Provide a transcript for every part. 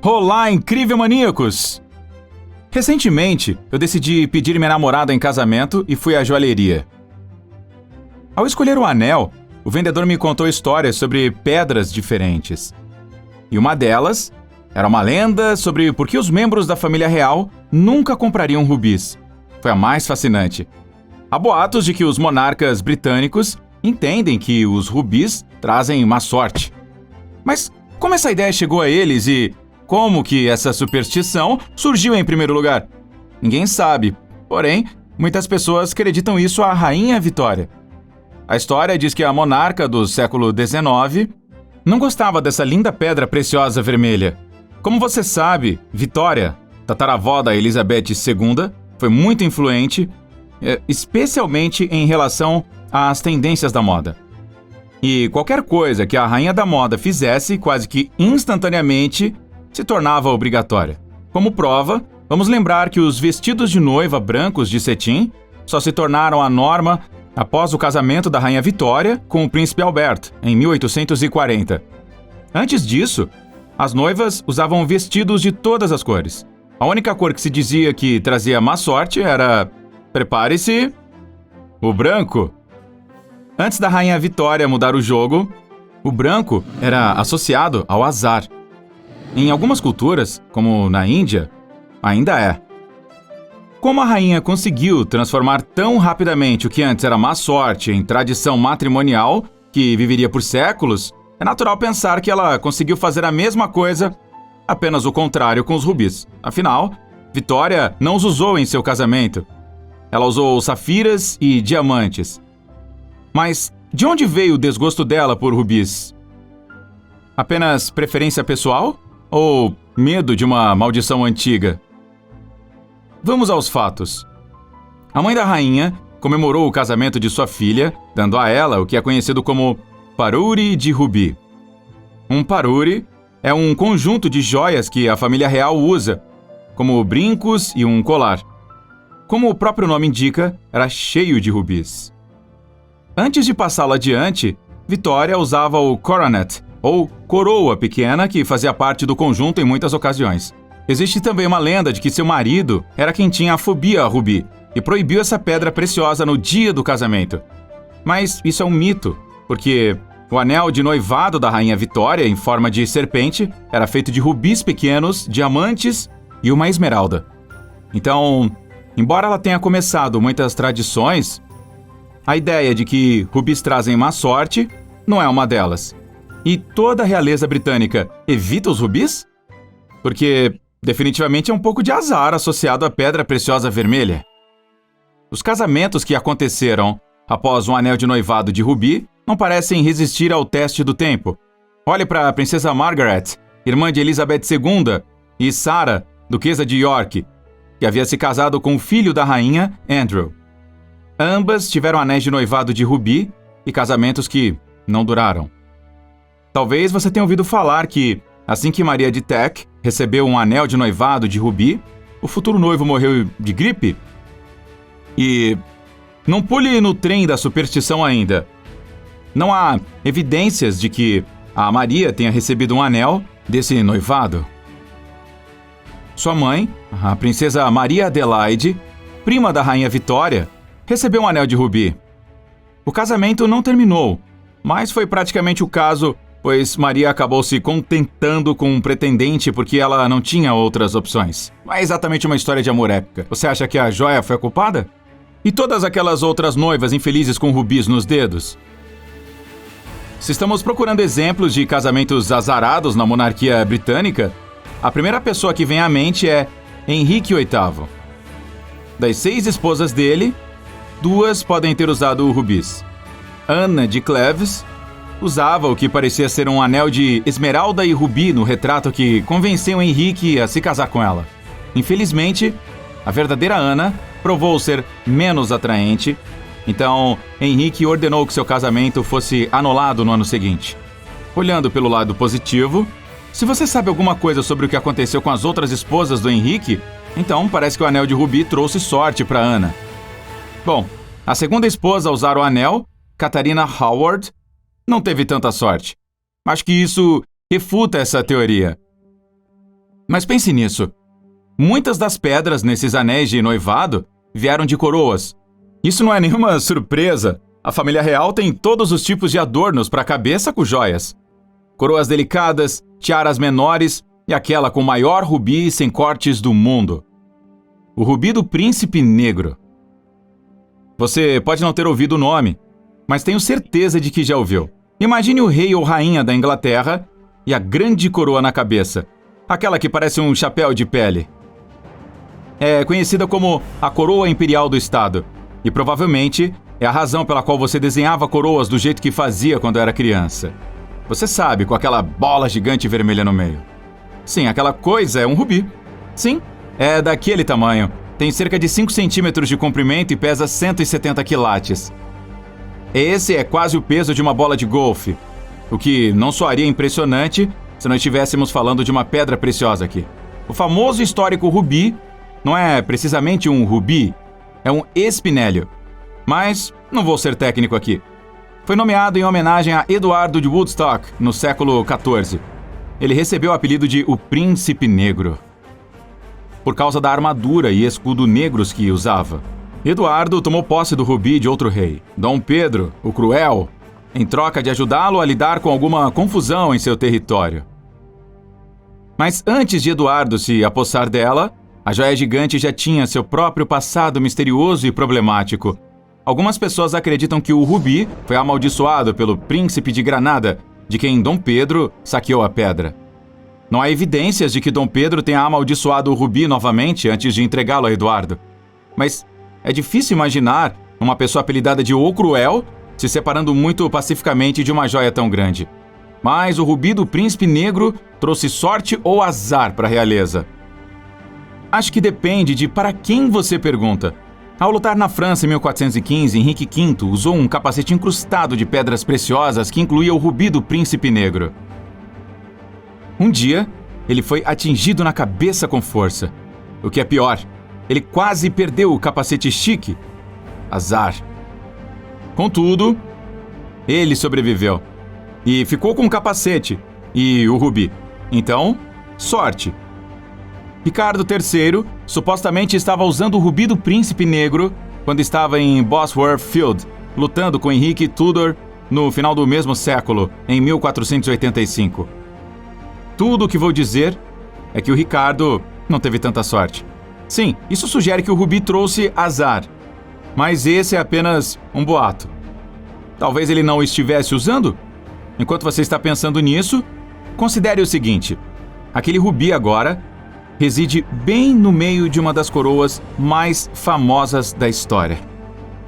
Olá, incrível maníacos! Recentemente, eu decidi pedir minha namorada em casamento e fui à joalheria. Ao escolher o anel, o vendedor me contou histórias sobre pedras diferentes. E uma delas era uma lenda sobre por que os membros da família real nunca comprariam rubis. Foi a mais fascinante. Há boatos de que os monarcas britânicos entendem que os rubis trazem má sorte. Mas como essa ideia chegou a eles e como que essa superstição surgiu em primeiro lugar? Ninguém sabe, porém, muitas pessoas acreditam isso à Rainha Vitória. A história diz que a monarca do século XIX não gostava dessa linda pedra preciosa vermelha. Como você sabe, Vitória, tataravó da Elizabeth II, foi muito influente, especialmente em relação às tendências da moda. E qualquer coisa que a rainha da moda fizesse, quase que instantaneamente, se tornava obrigatória. Como prova, vamos lembrar que os vestidos de noiva brancos de cetim só se tornaram a norma após o casamento da Rainha Vitória com o Príncipe Alberto, em 1840. Antes disso, as noivas usavam vestidos de todas as cores. A única cor que se dizia que trazia má sorte era, prepare-se, o branco. Antes da Rainha Vitória mudar o jogo, o branco era associado ao azar. Em algumas culturas, como na Índia, ainda é. Como a rainha conseguiu transformar tão rapidamente o que antes era má sorte em tradição matrimonial, que viveria por séculos, é natural pensar que ela conseguiu fazer a mesma coisa, apenas o contrário com os rubis. Afinal, Vitória não os usou em seu casamento. Ela usou safiras e diamantes. Mas de onde veio o desgosto dela por rubis? Apenas preferência pessoal? Ou medo de uma maldição antiga? Vamos aos fatos. A mãe da rainha comemorou o casamento de sua filha, dando a ela o que é conhecido como parure de rubi. Um parure é um conjunto de joias que a família real usa, como brincos e um colar. Como o próprio nome indica, era cheio de rubis. Antes de passá-lo adiante, Vitória usava o coronet, ou coroa pequena, que fazia parte do conjunto em muitas ocasiões. Existe também uma lenda de que seu marido era quem tinha a fobia a rubi e proibiu essa pedra preciosa no dia do casamento. Mas isso é um mito, porque o anel de noivado da Rainha Vitória, em forma de serpente, era feito de rubis pequenos, diamantes e uma esmeralda. Então, embora ela tenha começado muitas tradições, a ideia de que rubis trazem má sorte não é uma delas. E toda a realeza britânica evita os rubis? Porque definitivamente é um pouco de azar associado à pedra preciosa vermelha. Os casamentos que aconteceram após um anel de noivado de rubi não parecem resistir ao teste do tempo. Olhe para a princesa Margaret, irmã de Elizabeth II, e Sarah, duquesa de York, que havia se casado com o filho da rainha, Andrew. Ambas tiveram anéis de noivado de rubi e casamentos que não duraram. Talvez você tenha ouvido falar que, assim que Maria de Teck recebeu um anel de noivado de rubi, o futuro noivo morreu de gripe. E não pule no trem da superstição ainda. Não há evidências de que a Maria tenha recebido um anel desse noivado. Sua mãe, a princesa Maria Adelaide, prima da Rainha Vitória, recebeu um anel de rubi. O casamento não terminou, mas foi praticamente o caso, pois Maria acabou se contentando com um pretendente porque ela não tinha outras opções. Não é exatamente uma história de amor épica. Você acha que a joia foi a culpada? E todas aquelas outras noivas infelizes com rubis nos dedos? Se estamos procurando exemplos de casamentos azarados na monarquia britânica, a primeira pessoa que vem à mente é Henrique VIII. Das 6 esposas dele, 2 podem ter usado rubis. Ana de Cleves usava o que parecia ser um anel de esmeralda e rubi no retrato que convenceu Henrique a se casar com ela. Infelizmente, a verdadeira Ana provou ser menos atraente, então Henrique ordenou que seu casamento fosse anulado no ano seguinte. Olhando pelo lado positivo, se você sabe alguma coisa sobre o que aconteceu com as outras esposas do Henrique, então parece que o anel de rubi trouxe sorte para Ana. Bom, a segunda esposa a usar o anel, Catarina Howard, não teve tanta sorte. Acho que isso refuta essa teoria. Mas pense nisso. Muitas das pedras nesses anéis de noivado vieram de coroas. Isso não é nenhuma surpresa. A família real tem todos os tipos de adornos para a cabeça com joias. Coroas delicadas, tiaras menores e aquela com o maior rubi sem cortes do mundo. O rubi do príncipe negro. Você pode não ter ouvido o nome, mas tenho certeza de que já ouviu. Imagine o rei ou rainha da Inglaterra e a grande coroa na cabeça. Aquela que parece um chapéu de pele. É conhecida como a coroa imperial do estado. E provavelmente é a razão pela qual você desenhava coroas do jeito que fazia quando era criança. Você sabe, com aquela bola gigante vermelha no meio. Sim, aquela coisa é um rubi. Sim, é daquele tamanho. Tem cerca de 5 centímetros de comprimento e pesa 170 quilates. Esse é quase o peso de uma bola de golfe. O que não soaria impressionante se não estivéssemos falando de uma pedra preciosa aqui. O famoso histórico rubi não é precisamente um rubi, é um espinélio. Mas não vou ser técnico aqui. Foi nomeado em homenagem a Eduardo de Woodstock, no século XIV. Ele recebeu o apelido de o Príncipe Negro, por causa da armadura e escudo negros que usava. Eduardo tomou posse do rubi de outro rei, Dom Pedro, o Cruel, em troca de ajudá-lo a lidar com alguma confusão em seu território. Mas antes de Eduardo se apossar dela, a joia gigante já tinha seu próprio passado misterioso e problemático. Algumas pessoas acreditam que o rubi foi amaldiçoado pelo príncipe de Granada, de quem Dom Pedro saqueou a pedra. Não há evidências de que Dom Pedro tenha amaldiçoado o rubi novamente antes de entregá-lo a Eduardo. Mas é difícil imaginar uma pessoa apelidada de O Cruel se separando muito pacificamente de uma joia tão grande. Mas o rubi do príncipe negro trouxe sorte ou azar para a realeza. Acho que depende de para quem você pergunta. Ao lutar na França em 1415, Henrique V usou um capacete incrustado de pedras preciosas que incluía o rubi do príncipe negro. Um dia, ele foi atingido na cabeça com força. O que é pior, ele quase perdeu o capacete chique. Azar. Contudo, ele sobreviveu. E ficou com o capacete e o rubi. Então, sorte. Ricardo III supostamente estava usando o rubi do príncipe negro quando estava em Bosworth Field, lutando com Henrique Tudor no final do mesmo século, em 1485. Tudo o que vou dizer é que o Ricardo não teve tanta sorte. Sim, isso sugere que o rubi trouxe azar, mas esse é apenas um boato. Talvez ele não o estivesse usando? Enquanto você está pensando nisso, considere o seguinte: aquele rubi agora reside bem no meio de uma das coroas mais famosas da história.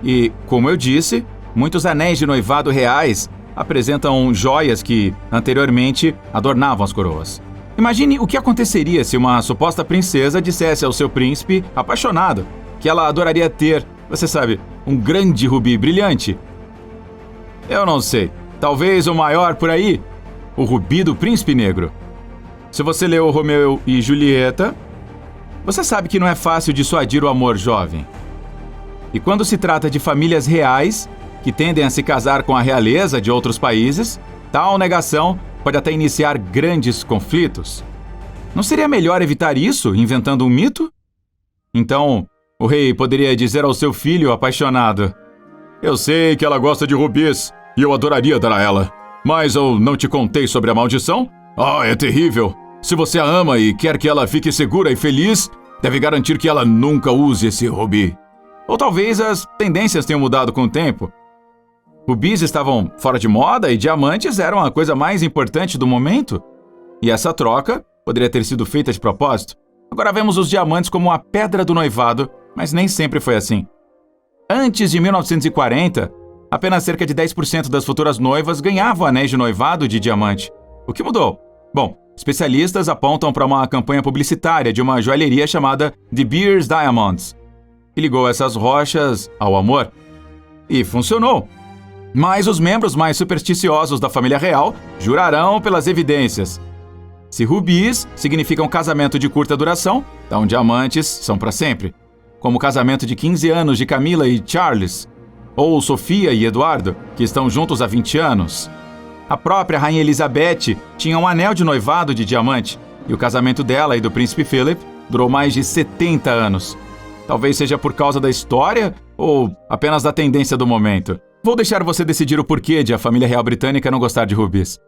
E, como eu disse, muitos anéis de noivado reais apresentam joias que, anteriormente, adornavam as coroas. Imagine o que aconteceria se uma suposta princesa dissesse ao seu príncipe, apaixonado, que ela adoraria ter, você sabe, um grande rubi brilhante. Eu não sei, talvez o maior por aí, o rubi do príncipe negro. Se você leu Romeu e Julieta, você sabe que não é fácil dissuadir o amor jovem. E quando se trata de famílias reais, que tendem a se casar com a realeza de outros países, tal negação pode até iniciar grandes conflitos. Não seria melhor evitar isso inventando um mito? Então, o rei poderia dizer ao seu filho apaixonado: eu sei que ela gosta de rubis e eu adoraria dar a ela, mas eu não te contei sobre a maldição? É terrível. Se você a ama e quer que ela fique segura e feliz, deve garantir que ela nunca use esse rubi. Ou talvez as tendências tenham mudado com o tempo. Rubis estavam fora de moda e diamantes eram a coisa mais importante do momento. E essa troca poderia ter sido feita de propósito. Agora vemos os diamantes como a pedra do noivado, mas nem sempre foi assim. Antes de 1940, apenas cerca de 10% das futuras noivas ganhavam anéis de noivado de diamante. O que mudou? Bom, especialistas apontam para uma campanha publicitária de uma joalheria chamada De Beers Diamonds, que ligou essas rochas ao amor. E funcionou. Mas os membros mais supersticiosos da família real jurarão pelas evidências. Se rubis significam casamento de curta duração, então diamantes são para sempre. Como o casamento de 15 anos de Camila e Charles, ou Sofia e Eduardo, que estão juntos há 20 anos. A própria Rainha Elizabeth tinha um anel de noivado de diamante, E o casamento dela e do príncipe Philip durou mais de 70 anos. Talvez seja por causa da história ou apenas da tendência do momento. Vou deixar você decidir o porquê de a família real britânica não gostar de rubis.